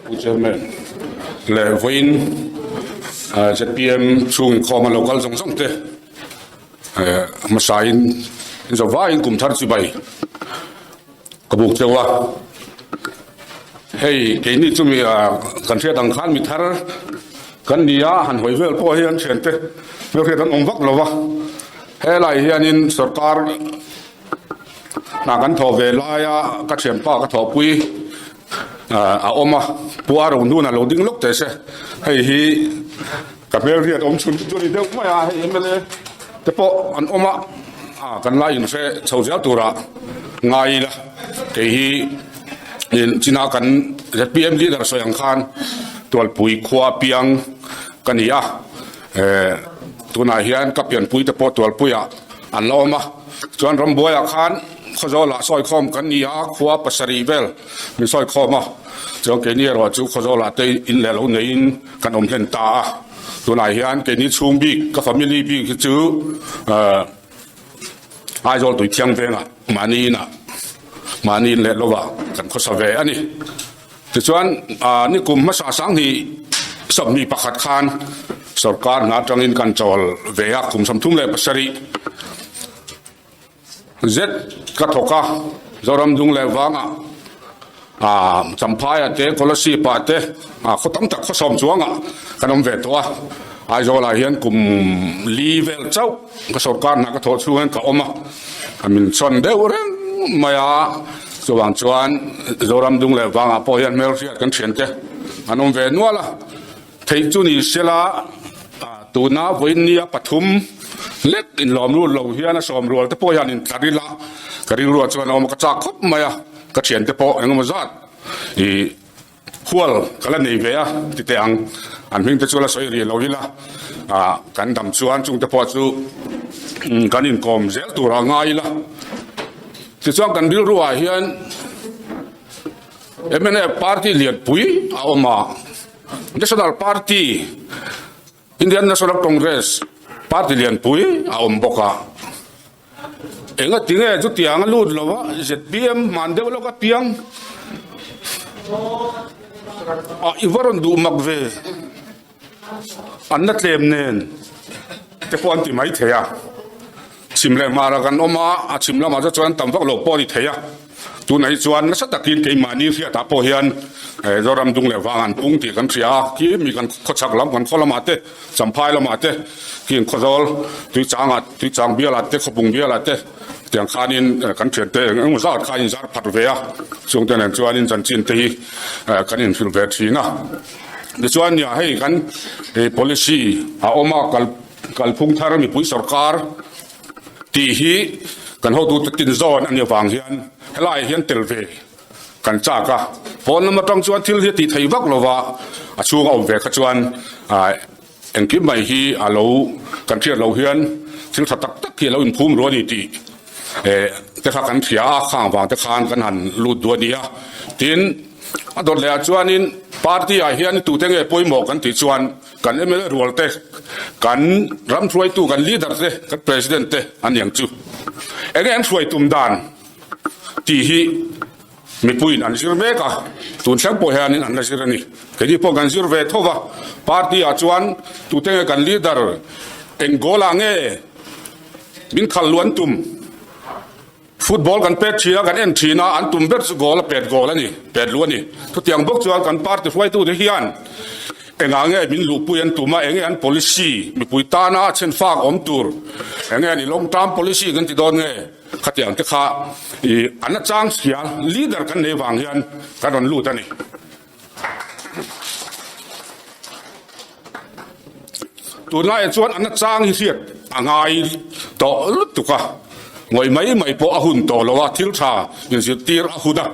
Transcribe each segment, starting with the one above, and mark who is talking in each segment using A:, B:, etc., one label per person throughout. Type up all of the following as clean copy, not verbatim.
A: ผู้เชี่ยวชาญและวินจะเตรียมช่วงข้อมาโลกาลส่งเตะมาใช้จะว่าอินกุมทัดสิบไปกระบุกเจ้าว่าให้เกี่ยนี่จะมีกันเชื่อดังขันมิทาร์กันนี่หันหอยเวลพ่อเฮียนเช่นเตะเมื่อเรื่ององค์วักเราว่าให้ไรเฮียนินสกัดนักการทอเวลายกัดเชียนป้ากัดทอปุยอมปัวเราดูน่ะเราดิ้งลุกแต่เช่ให้ฮีกับเรื่องเรียนชุนจุดนี้เดี๋ยวไม่ให้เอ็มเลยแต่พออันกันไล่ยินเช่ชาวเจ้าตัวละง่ายละเกี่ยยินจีน่ากันจะเปลี่ยนลีดร์สยังขันตัวปุยขวาเปียงกันนี่ตัวนายเฮียนกับเปลี่ยนปุยแต่พอตัวปุยอันเรามาจนรำบัวขันเขาจะละซอยคอมกันนี่ขวาปัสรีเวลมีซอยคอมจนเกี่ยนี่เราจูเขาจะละเตอินเลวในอินกันอมเห็นตาตัวนายเฮียนเกี่ยนี่ชุมบีกับฟามิลี่บีคือจูไอ้จอลตัวเทียงเวงมานี่เลวว่ากันเขาสเวอันนี้แต่ส่วนนี่กลุ่มมาสังที่สมีประคัดคานสกัดนัดจังอินกันจอลเวียกลุ่มสมทุ่งเลยปัสรีเจ็ดกระทกะจอรำดุงเลวังจำพายเตะคนละสีปาเตะเขาตั้งแต่เขาสมจวงขนมเวตัวไอ้จอลาเห็นกลุ่มลีเวลเจ้าก็สกัดนักทอช่วยกับอมมินชนเดวเรื่องไม่จวนจอรำดุงเลวังพอเห็นเมลเซียกันเฉียนเตะขนมเวนัวละที่จุนี่เสละตัวน้าวินยาปฐุมเล็กอินลอมรูเราเฮียนะสมรัวแต่พอยันอินการิรัวจวนเอามากระจากคบมากระเฉียนแต่พอเองมาจัดหัวกันละนี่เวียติเตียงอันเพิ่งจะชวนละสอยเรียเราฮิละกันดำชวนจุงแต่พอจูกันอินคอมเซลตัวร่างไงละที่ชวนกันรัวเฮียนMNF Party lihat pui awama National Party Indian National Congress Party lihat pui awam boka engat tinggal itu tiang lud lawa ZBM mande wala ka tiang iwaron du magve annat lemnen te po anti mai theya simle maragan oma simla ma ja chuan tamwak lo po ni theya tu nai chuan na satakin ke mani ria ta po hian zoram dung le wangan pung ti kan thria ki mi kan khochak lam kan kholamate champhai lamate kin khozol tu chang biala te khopung biala te tiang khanin kan thian te eng za khain zar phat veya chung ten an chuan in chan chin te kan in fil ve thina ni chuan ya hei kan policy a oma kal phung thar mi pui sarkar ti hi kan ho tu tin zon an yawang hian helai hian telve kan chaka pon ma tong chuan thil hi ti thei vak lova a chung au ve kha chuan engkim mai hi alo kan thia lo hian thil thatak tak ki lo in phum ro ni ti te kha kan thia khang wang te khan kan han lu du nia tin ador le chuan in party a hian tu te nge poimo kan ti chuan kan emel rol te kan ram throi tu kan leader te kan president te an yang chu egen throi tum dan ti hi mi puin an sir me ka tun sang po hian an la sir ani ke di po kan sir ve thova party a chuan tu te kan leader eng gola nge min khal luan tum football kan pet chia kan en thina an tum bet goal pet goal ani pet luan ni tu tiang bok chuan kan party throi tu de hian engange min lu puyan tuma enge an policy mi puitana chen fak om tur enge ni long term policy kan ti don nge khatiang te kha an chang sia leader kan ne wang hian kan ron lu tani tuna e chuan an chang hi riat angai to lutuka ngoi mai po ahun to lowa thil tha in si tir ahuda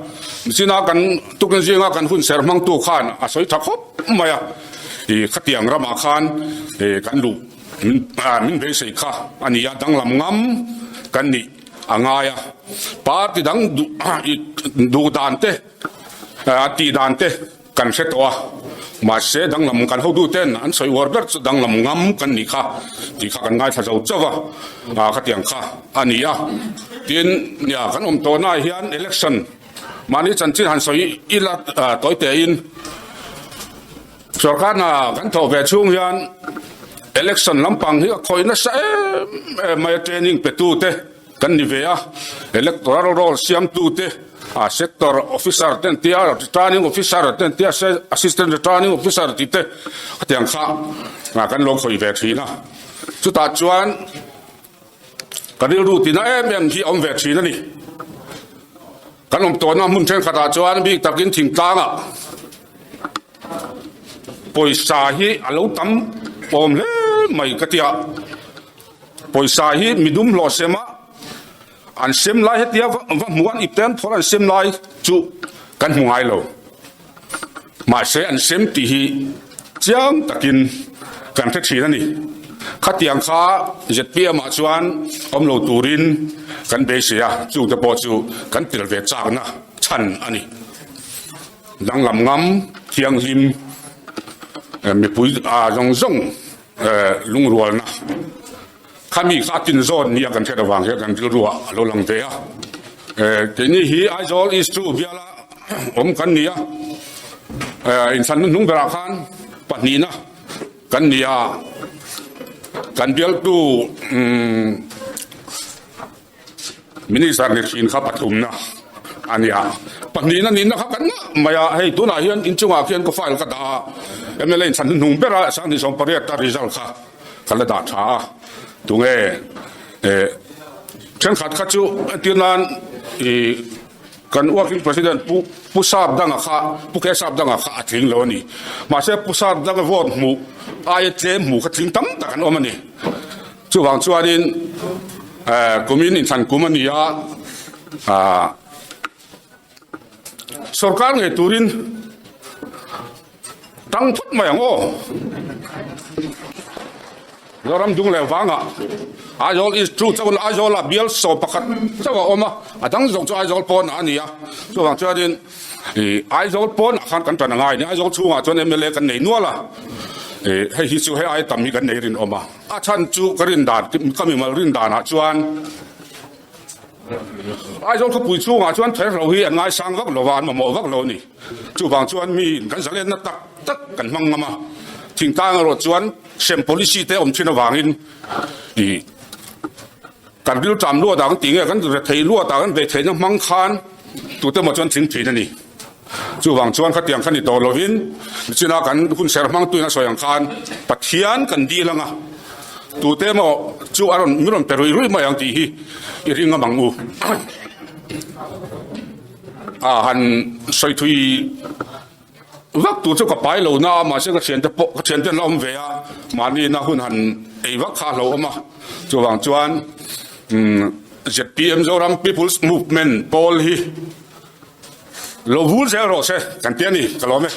A: sina kan tukan jinga kan hun ser mang tu khan a soi thakop maya khát tiếng ra mà khan kan lu min ve sei kha ania dang lam ngam kan ni angaya party dang du dan te ti dan te kan se to ma se dang lam kan ho du ten an soi order dang lam ngam kan ni kha ti kha kan ngai tha jau chawa khát tiếng kha ania tin nia kan to na hian election มานี่จันจินหันสอยอีละต่อยเตอินสกัดน่ะกันทอเวช่วงยันelection ลำปังที่คอยน่ะใช่ไม่เทรนนิ่งไปตูเตกันนิเวีย electoral role เสียมตูเตsector officer เต็นเตีย returning officer เต็นเตีย assistant returning officer ติเตเตียงข้ากันลงคอยเวทีนะสุดท้ายจวนกันเรียนรู้ที่นั่นเอ็มที่อมเวทีนั่นนี่กันลงตัวน้ำมุ่งเช่นขดาจวนมีตะกินถิ่งตางอ่ะปอยสาฮีอารมณ์ตั้มปมเล่ไม่กระเทียปอยสาฮีมีดุมหล่อเสมาอันเซมไลเฮียว่าหมวนอีเต็นพออันเซมไลจุกันหัวไอโลมาเสอันเซมตีฮีจังตะกินกันเท็กซี่นั่นนี่ขัดยังข้าเจ็ดเปียมาชวนอมโลตูรินกันเบเซียจูจะพอจูกันติลเวจางนะชันอันนี้ดังลำงำเทียงหิมมีปุ๋ยจงลุงรัวนะข้ามีข้าตินโซนนี่กันแค่ระวังแค่กันรัวเราลังเตียทีนี้ฮีไอโซลอิสตูเบียละผมกันเนี่ยอินสันนุ่งเบราคันปัจนี้นะกันเนี่ยกันเดียวตู้มินิสารเนชินข้าปฐุมนะอันนี้ปัจนี้นั่นนี่นะครับกันนะไม่ให้ตัวไหนเห็นอินจังหวะเขียนก็ไฟล์ก็ด่าเอ็มเล่นสันนุ่งเบราสันที่สองประเดี๋ยวตัดริซัลค่ะกันละด่าช้าตรงฉันขัดขัดจูที่นั้นกันว่าที่ประธานผู้ทราบดังข้าผู้แก่ทราบดังข้าทิ้งแล้วนี่มาเสียผู้ทราบดังวอดหมู่อายเจมหมู่ก็ทิ้งตั้งแต่กันว่ามันนี่จู่หวังจู่ดินกุมินอินสันกุมันนี่สรการเงยตูรินตั้งทุกมาอย่างโอ้เรารำดุงแล้วฟังอ่ะอายอลอิสทรูเจ้าคนอายอลละเบียลสอบประคัดเจ้าว่าออกมาตั้งส่งเจ้าอายอลปอนอันนี้อ่ะช่วงเจ้าดินอายอลปอนขันกันเป็นยังไงเนี่ยอายอลช่วงจนเอ็มเล่กันไหนนัวละให้ฮิซูให้อายตั้มมีกันไหนรินออกมาฉันจูกรินดานก็มีมารินดานจวนอายอลเขาปุ๋ยช่วงจวนเทเราเฮียนายสังวักโลวานมาหมอวักโลนี่จู่บางจวนมีกันเสลียนนัดตักกันมั่งมาทิ้งตางรถจวนเซม policy เตอมชินวางอินกันริ้วจำรั่วต่างติงกันเทรั่วต่างเวทยังมังคานตัวเตอมาจวนทิ้งผีนั่นนี่จู่วางจวนขัดยังขันนี่โตโลวินจินากันคุณเสรมังตัวนั้นสวยยังคานปัจเจียนกันดีละงะตัวเตมาจู่อารมณ์มิรอนเปรุยรุ่ยมาอย่างตีฮีอีริงมังอูหันใส่ทุยวักตัวเจ้ากับไปเหล่าน้ามาเชื่อเชียนจะปกเชียนจะล้อมเวียมานี่นะหุ่นหันไอ้วักข้าเหล่ามาจวงจวนZPM โจรัม People's Movement พอลฮีเราพูดเสียหรอเช่กันเตี้ยนี่ก็ล้อมไหม